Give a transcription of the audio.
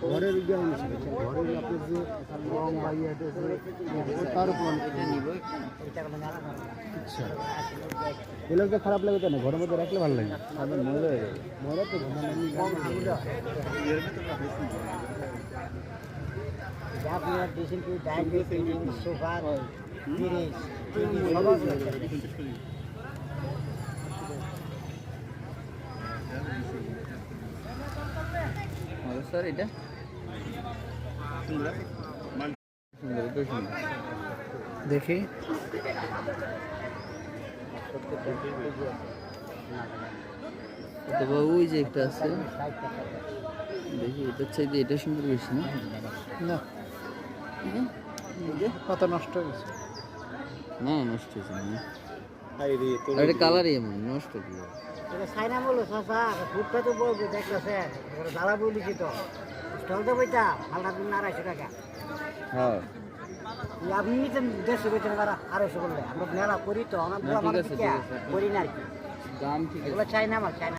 ঘরের ঘরের আপনার যে রং বা তার উপর আচ্ছা এগুলো খারাপ লাগে তো না ঘরের মধ্যে রাখলে ভালো লাগে মজা তো স্যার এটা দেখি অথবা ওই যে একটা আছে দেখি এটার চাইতে এটা সুন্দর বেশি না না কত নষ্ট হয়েছে না নষ্ট হয়েছে না এটা কালারই এমন নষ্ট কি সাইনা বলো চাচা ফুটটা তো বলবো দেখতেছেন দাদা বলিছি তো স্টল তো বইটা হালকা দিন 250 টাকা হ্যাঁ আপনি নিতেন 150 বেতন তারা 250 বললে আমরা মেলা করি তো আমরা ঠিক আছে করি না আর কি দাম ঠিক আছে এগুলো চাই না আমার চাই না